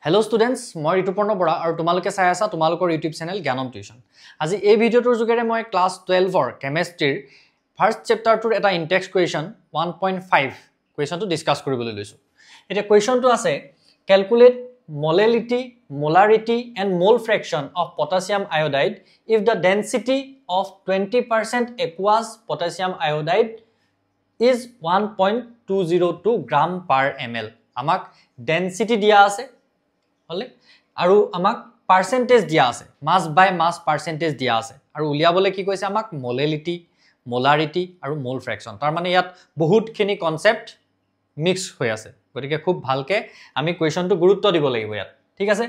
Hello students, মই ঋতুপৰ্ণ বৰা আৰু তোমালোকে চাই আছা তোমালোকৰ YouTube চেনেল জ্ঞানম টিউচন। আজি এই ভিডিওটোৰ যোগেৰে মই ক্লাছ 12ৰ কেমিষ্ট্ৰিৰ ফাৰ্স্ট চেপ্টাৰটোৰ এটা ইনটেক্স কুৱেশ্যন 1.5 কুৱেশ্যনটো ডিসকাস কৰিবলৈ লৈছো। এটা কুৱেশ্যনটো আছে calculate molality, molarity and mole fraction of potassium iodide if the density of 20% aqueous potassium iodide is 1.202 gram per ml. আমাক density দিয়া আছে হলে আৰু আমাক পাৰ্সেন্টেজ দিয়া আছে মাস বাই মাস পাৰ্সেন্টেজ দিয়া আছে আৰু উলিয়াবলে কি কৈছে আমাক মোলালিটি মোলাৰিটি আৰু মোল ফ্ৰেকশন তাৰ মানে ইয়াত বহুতখিনি কনসেপ্ট মিক্স হৈ আছে গতিকে খুব ভালকে আমি কোৱেশ্যনটো গুৰুত্ব দিব লাগিব ইয়াত ঠিক আছে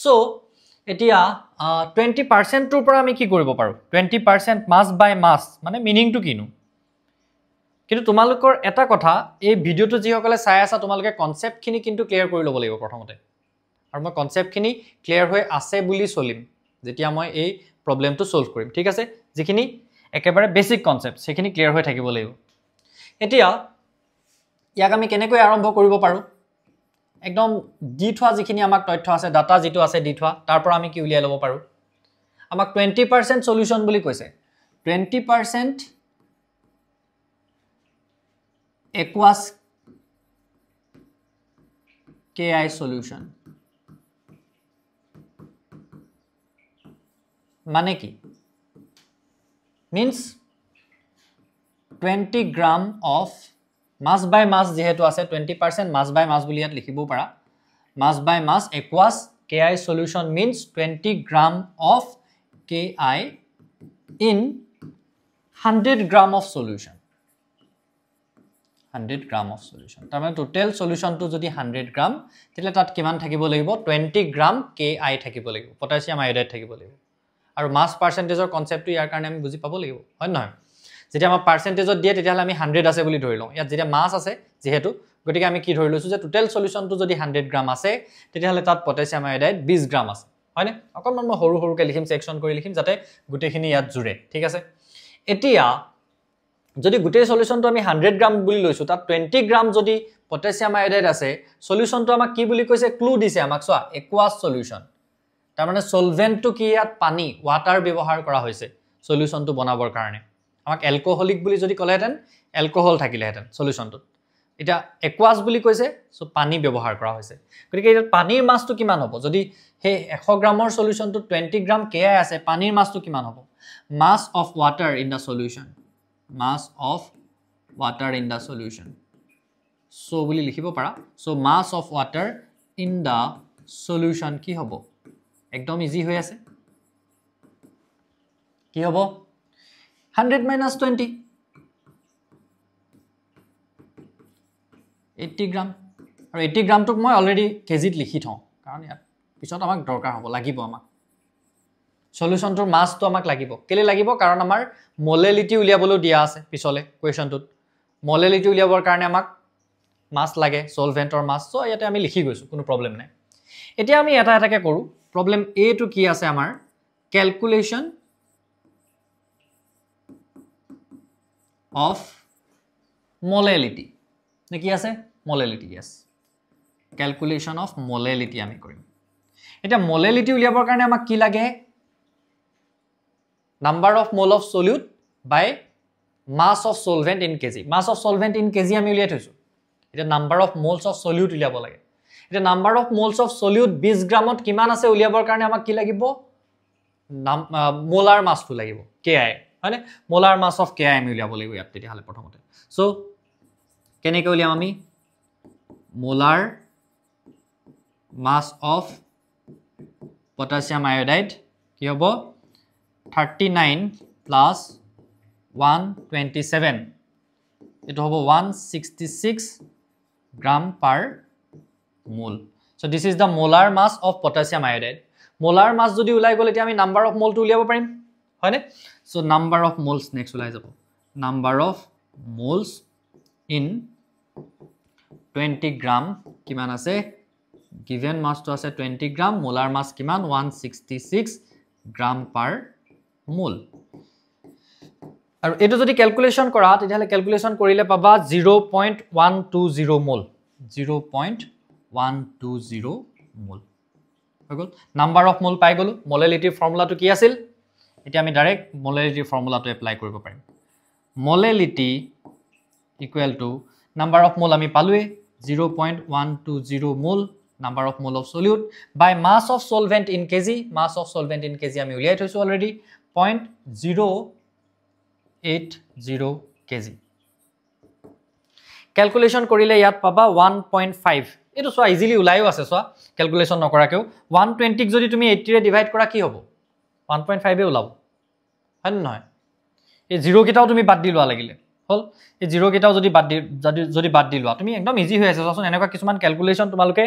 সো এতিয়া 20% ৰ পৰা আমি কি কৰিব পাৰো 20% মাস বাই মাস মানে মিনিংটো কিনো কিন্তু তোমালোকৰ এটা কথা এই ভিডিওটো যি সকলে চাই আছা তোমালোকে কনসেপ্টখিনি কিন্তু ক্লিয়াৰ কৰি ল'ব লাগিব প্ৰথমতে আৰু মই কনসেপ্টখিনি ক্লিয়াৰ হৈ আছে বুলি চলিম যেতিয়া মই এই প্ৰবলেমটো সলভ কৰিম ঠিক আছে যিখিনি একেবাৰে বেসিক কনসেপ্ট সেখিনি ক্লিয়াৰ হৈ থাকিব লাগিব এতিয়া ইয়াক আমি কেনেকৈ আৰম্ভ কৰিব পাৰো একদম দি থোৱা যিখিনি আমাক তথ্য আছে ডাটা যেটো আছে দি থোৱা তাৰ পৰা আমি কি উলিয়াই ল'ব পাৰো আমাক 20% সলিউশন বুলি কৈছে 20% aqueous Ki solution মানে কি means 20 gram of mass by mass যেহেতু আছে 20% mass by mass বুলি ইয়াত লিখিব পাৰা mass by mass aqueous Ki solution means 20 gram of Ki in 100 gram of solution 100 gram of solution তাৰ মানে টোটাল সলিউশনটো যদি 100 গ্রাম তেলে তাত কিমান থাকিব লাগিব 20 গ্রাম Ki থাকিব লাগিব পটাছিয়াম আয়োডাইড থাকিব লাগিব আৰু মাস পাৰ্সেন্টেজৰ কনসেপ্টটো ইয়াৰ কাৰণে আমি বুজি পাব লাগিব হয় নহয় যেতিয়া আমাৰ পাৰ্সেন্টেজত দিয়ে তেতিয়া আমি 100 আছে বুলি ধৰি লওঁ ইয়াত যেতিয়া মাস আছে যেহেতু গতিকে আমি কি ধৰি লৈছো যে টোটাল সলিউশনটো যদি 100 গ্রাম আছে তেতিয়া হলে তাত পটাছিয়াম আয়োডাইড 20 গ্রাম আছে হয়নে অকনমান মই সৰু সৰুকে লিখিম সেকশন কৰি লিখিম যাতে গুটেখিনি ইয়াত জুৰে ঠিক আছে এতিয়া যদি গুটে সলিউশনটো আমি 100 গ্রাম বুলি লৈছো তাত 20 গ্রাম যদি পটাছিয়াম আয়োডাইড আছে সলিউশনটো আমাক কি বুলি কৈছে ক্লু দিছে আমাক সোয়া aqueous সলিউশন তাৰ মানে সলভেন্টটো কি ইয়াত পানী ওয়াটাৰ ব্যৱহাৰ কৰা হৈছে সলিউশনটো বনাবৰ কাৰণে আমাক এলকোহলিক বুলি যদি কলেহেতেন এলকোহল থাকিলেহেতেন সলিউশনটো এটা aqueous বুলি কৈছে সো পানী ব্যৱহাৰ কৰা হৈছে গতিকে এই পানীৰ মাসটো কিমান হ'ব যদি হে 100 গ্ৰামৰ সলিউশনটো 20 গ্ৰাম Ki আছে পানীৰ মাসটো কিমান হ'ব mass of water in the solution mass of water in the solution so বুলি লিখিব পাৰা so mass of water in the solution কি হ'ব একদম ইজি হৈ আছে কি হ'ব 100 minus 20 80 গ্রাম আৰু 80 গ্ৰামটোক মই অলৰেডি কেজিত লিখি থওঁ কাৰণ ইয়াত পিছত আমাক দৰকাৰ হ'ব লাগিব আমাক সলিউশনটোৰ মাসটো আমাক লাগিব কেলে লাগিব কাৰণ আমাৰ মোলালিটি উলিয়াবলৈ দিয়া আছে পিছলে কোৱেশ্যনটোত মোলালিটি উলিয়াবৰ কাৰণে আমাক মাস লাগে সলভেন্টৰ মাস সো ইয়াতে আমি লিখি গৈছো কোনো প্ৰবলেম নাই এতিয়া আমি এটা এটাকে কৰো প্ৰবলেম এ টু কি আছে আমাৰ ক্যালকুলেশন অফ মোলালিটি নে কি আছে molality yes calculation of molality আমি কৰিম এটা মোলালিটি উলিয়াবৰ কাৰণে আমাক কি লাগে number of mole of solute by mass of solvent in kg mass of solvent in kg আমি উলিয়াই থৈছো এটা number of moles of solute উলিয়াব লাগে এটা number of moles of solute 20 গ্রামত কিমান আছে উলিয়াবৰ কাৰণে আমাক কি লাগিব মোলাৰ মাসটো লাগিব Ki হয়নে মোলাৰ মাস অফ Ki আমি উলিয়াব লাগিব ইয়াত তেতিয়া হলে প্ৰথমতে সো কেনেকৈ উলিয়াম আমি molar mass of potassium iodide কি হ'ব 39 plus 127 it hobo 166 gram per mole so this is the molar mass of potassium iodide molar mass jodi ulai gole ti ami number of mole to uliabo parim hoyne so number of moles next ulai jabo number of moles in 20 gram kiman ase given mass to ase 20 gram molar mass kiman 166 gram per মোল আৰু এটো যদি calculation কৰা তেতিয়ালে calculation কৰিলে পাবা 0.120 মোল 0.120 মোল হৈ গ'ল নাম্বাৰ অফ মোল পাই গ'লো মোলালিটিৰ ফৰ্মুলাটো কি আছিল এতিয়া আমি ডাইৰেক্ট মোলালিটিৰ ফৰ্মুলাটো এপ্লাই কৰিব পাৰিম molality equal to number of mole আমি পালোৱে 0.120 মোল number of mole of solute by mass of solvent in kg mass of solvent in kg আমি উলিয়াই থৈছো already 0.080 kg ক্যালকুলেশন কৰিলে ইয়াত পাবা 1.5 এটো সো ইজিলি উলাইও আছে সো ক্যালকুলেশন নকৰাকেও 120 ক যদি তুমি 80 ৰে ডিভাইড কৰা কি হ'ব 1.5 এ উলাব হয় নহয় এই 0 কিটাও তুমি বাদ দিলৱা লাগিলে হল এই 0 কিটাও যদি বাদ দিলৱা তুমি একদম ইজি হৈ আছে চোন এনেকুৱা কিছুমান ক্যালকুলেশন তোমালকে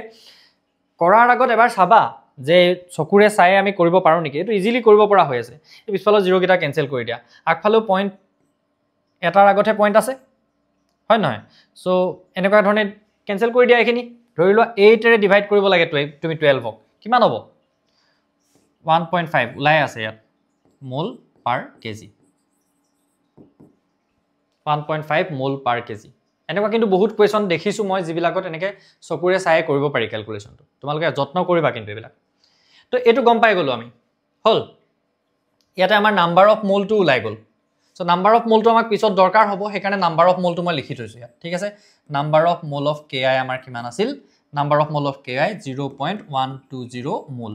কৰাৰ আগত এবাৰ চাবা যে চকুৰে চাই আমি কৰিব পাৰো নেকি এটো ইজিলি কৰিব পৰা হৈ আছে এই পিছফালৰ 0 কিটা কেনসেল কৰি দিয়া আগফালেও পইণ্ট এটাৰ আগতে পইণ্ট আছে হয় নহয় সো এনেকুৱা ধৰণে কেনসেল কৰি দিয়া এখিনি ধৰি লোৱা 8 ৰে ডিভাইড কৰিব লাগে তুমি 12 ক কিমান হ'ব 1.5 উলাই আছে ইয়াত মোল পাৰ কেজি 1.5 মোল পাৰ কেজি এনেকুৱা কিন্তু বহুত কোৱেশ্চন দেখিছো মই জিবিলাকত এনেকে চকুৰে চাই কৰিব পাৰি ক্যালকুলেশনটো তোমালোকে যত্ন কৰিবা কিন্তু এবিলাক তো এটো গম পাই গলো আমি হল ইয়াতে আমাৰ নাম্বাৰ অফ মোলটো উলাই গল সো নাম্বাৰ অফ মোলটো আমাক পিছত দৰকাৰ হ'ব হেকাৰণে নাম্বাৰ অফ মোলটো মই লিখি থৈছো ইয়াত ঠিক আছে number of mole of ki আমাৰ কিমান আছিল number of mole of ki 0.120 মোল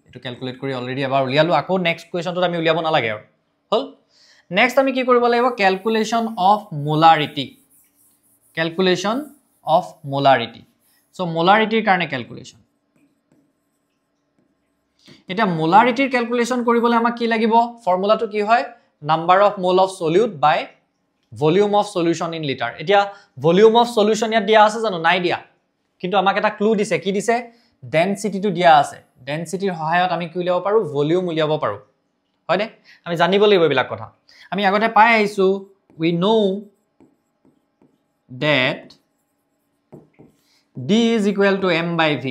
এটো ক্যালকুলেট কৰি অলৰেডি এবাৰ উলিয়ালো আকৌ নেক্সট কোৱেশ্চনটো আমি উলিয়াব নালাগে আৰু হল নেক্সট আমি কি কৰিব লাগিব calculation of molarity calculation of molarity so molarity কাৰণে calculation এটা molarity calculation কৰিবলে আমাক কি লাগিব ফৰ্মুলাটো কি হয় number of mole of solute by volume of solution in liter এতিয়া volume of solution ইয়াত দিয়া আছে জানো নাই দিয়া কিন্তু আমাক এটা ক্লু দিছে কি দিছে density টো দিয়া আছে density ৰ সহায়ত আমি কি উলিয়াব পাৰো ভলিউম উলিয়াব পাৰো হয়নে আমি জানিব লাগিব বিলা কথা আমি আগতে পাই আইছো we know that d is equal to m by v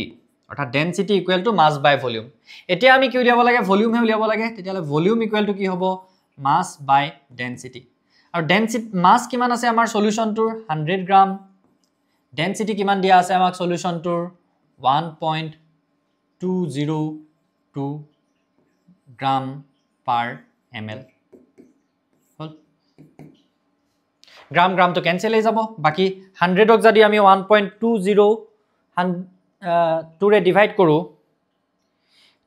অর্থাৎ density equal to mass by volume এতিয়া আমি কি উলিয়াব লাগে ভলিউম হে উলিয়াব লাগে তেতিয়ালে ভলিউম ইকুৱেল টু কি হ'ব mass by density আৰু density mass কিমান আছে আমাৰ সলিউশনটোৰ 100 গ্ৰাম density কিমান দিয়া আছে আমাক সলিউশনটোৰ 1.202 গ্রাম per ml গ্রাম গ্রাম তো ক্যান্সেল হৈ যাব বাকি 100 ক যদি আমি 1.20 ৰে ডিভাইড কৰো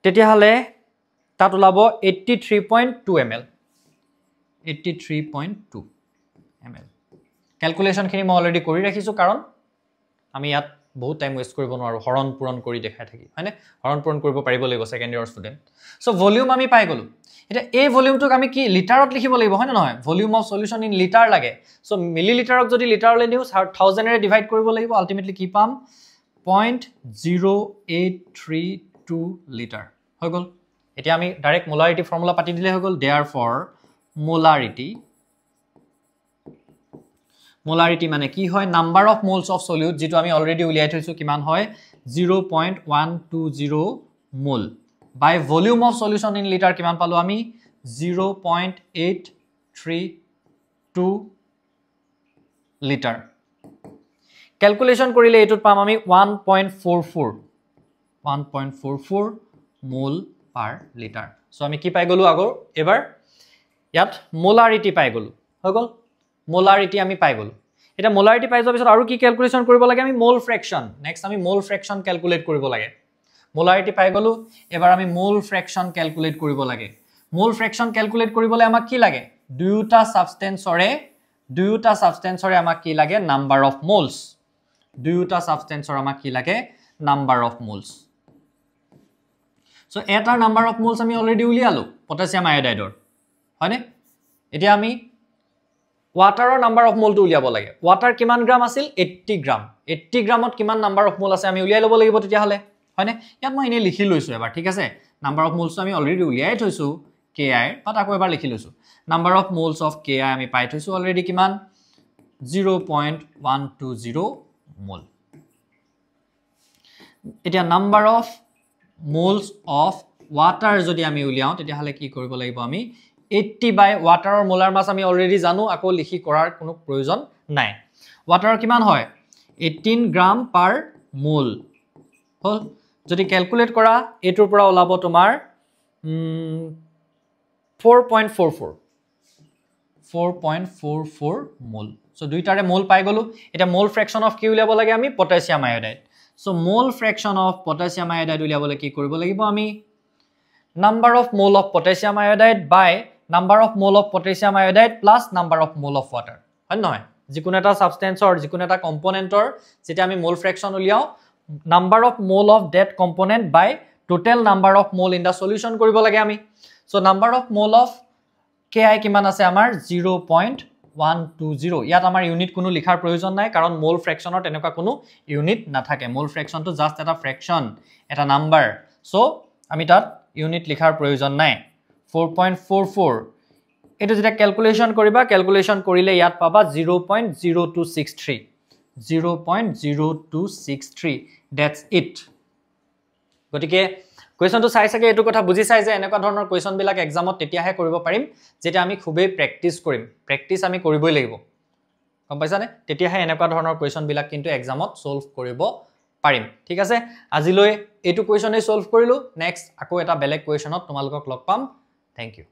তেতিয়া হলে তাত ওলাব 83.2 ml 83.2 ml ক্যালকুলেশন খিনি মই অলৰেডি কৰি ৰাখিছো কাৰণ আমি ইয়াত বহুত টাইম ওয়েস্ট কৰিব নোৱাৰো হৰণ পূৰণ কৰি দেখাই থাকি হয়নে হৰণ পূৰণ কৰিব পাৰিব লাগিব সেকেন্ড ইয়াৰ ষ্টুডেন্ট সো ভলিউম আমি পাই গলো এটা এই ভলিউমটোক আমি কি লিটাৰত লিখিব লাগিব হয় না নহয় volume of solution in litre লাগে সো মিলিলিটাৰক যদি লিটাৰলৈ নিউ 1000 ৰে ডিভাইড কৰিব লাগিব আলটিমেটলি কি পাম 0.0832 লিটাৰ হৈ গল এতিয়া আমি ডাইৰেক্ট মোলাৰিটি ফৰ্মুলা পাতি দিলে হৈ গল therefore মোলাৰিটি মানে কি হয় number of moles of solute যেটো আমি অলৰেডি উলিয়াই থৈছো কিমান হয় 0.120 মোল by volume of solution in liter কিমান পালো আমি 0.832 লিটাৰ ক্যালকুলেশন কৰিলে এটোত পাম আমি 1.44 মোল পাৰ লিটাৰ সো আমি কি পাই গলো আগৰ এবাৰ ইয়াত মোলাৰিটি পাই গলো হৈ গল মোলাৰিটি আমি পাই গলো এটা মোলাৰিটি পাই যোৱাৰ পিছত আৰু কি ক্যালকুলেশন কৰিব লাগে আমি মোল ফ্ৰেকশন নেক্সট আমি মোল ফ্ৰেকশন ক্যালকুলেট কৰিব লাগে মোলাৰিটি পাই গলো এবাৰ আমি মোল ফ্ৰেকশন ক্যালকুলেট কৰিব লাগে মোল ফ্ৰেকশন ক্যালকুলেট কৰিবলে আমাক কি লাগে দুটা সাবস্টেন্সৰে আমাক কি লাগে নাম্বাৰ অফ মোলস দুটা সাবস্টেন্সৰ আমাক কি লাগে নাম্বাৰ অফ মোলস সো এটাৰ নাম্বাৰ অফ মোলস আমি অলৰেডি উলিয়ালো পটাছিয়াম আয়োডাইডৰ হয়নে এতিয়া আমি ওয়াটাৰৰ নাম্বাৰ অফ মোল টো উলিয়াব লাগে ওয়াটাৰ কিমান গ্ৰাম আছিল 80 গ্ৰাম 80 গ্ৰামত কিমান নাম্বাৰ অফ মোল আছে আমি উলিয়াই লব লাগিব তেতিয়া হলে হয়নে ইয়াত মই এনে লিখি লৈছো এবাৰ ঠিক আছে নাম্বাৰ অফ মোলস আমি অলৰেডি উলিয়াই থৈছো ki বাট আকৌ এবাৰ লিখি লৈছো number of moles of ki আমি পাই থৈছো অলৰেডি কিমান 0.120 মোল এতিয়া number of moles of water যদি আমি উলিয়াও তেতিয়া হলে কি কৰিব লাগিব আমি 80 by ওয়াটাৰৰ মোলাৰ মাস আমি অলৰেডি জানো আকৌ লিখি কৰাৰ কোনো প্ৰয়োজন নাই ওয়াটাৰৰ কিমান হয় 18 গ্ৰাম পাৰ মোল হল যদি ক্যালকুলেট কৰা এটোৰ পৰা ওলাব তোমাৰ 4.44 মোল সো দুইটাৰে মোল পাই গলো এটা মোল ফ্ৰেকশন অফ কি উলিয়াব লাগে আমি পটাছিয়াম আয়োডাইড সো মোল ফ্ৰেকশন অফ পটাছিয়াম আয়োডাইড উলিয়াবলৈ কি কৰিব লাগিব আমি number of mole of potassium iodide by number of mole of potassium iodide plus number of mole of water হয় নহয় যিকোনো এটা সাবস্টেন্সৰ যিকোনো এটা কম্পোনেন্টৰ যেটা আমি মোল ফ্ৰেকশন উলিয়াও number of mole of that component by total number of mole in the solution কৰিব লাগে আমি so number of mole of ki কিমান আছে আমাৰ 0.120 ইয়াত আমাৰ ইউনিট কোনো লিখাৰ প্ৰয়োজন নাই কাৰণ মোল ফ্ৰেকশনৰ তেনেকুৱা কোনো ইউনিট নাথাকে মোল ফ্ৰেকশনটো জাস্ট এটা ফ্ৰেকশন এটা নাম্বাৰ সো আমি তাত ইউনিট লিখাৰ প্ৰয়োজন নাই 4.44 এটো যেটা ক্যালকুলেশন কৰিবা ক্যালকুলেশন কৰিলে ইয়াত পাবা 0.0263 that's it গটিকে কোৱেশ্চনটো চাই সকে এটো কথা বুজি চাই যে এনেকুৱা ধৰণৰ কোৱেশ্চন বিলাক এক্সামত তেতিয়াহে কৰিব পাৰিম যেটা আমি খুবেই প্ৰেক্টিস কৰিম প্ৰেক্টিস আমি কৰিবই লাগিব গম পাইছানে তেতিয়াহে এনেকুৱা ধৰণৰ কোৱেশ্চন বিলাক কিন্তু এক্সামত সলভ কৰিব পাৰিম ঠিক আছে আজিলৈ এটো কোৱেশ্চনে সলভ কৰিলো নেক্সট আকৌ এটা বেলেগ কোৱেশ্চনত তোমালোকক লগ পাম থ্যাংক ইউ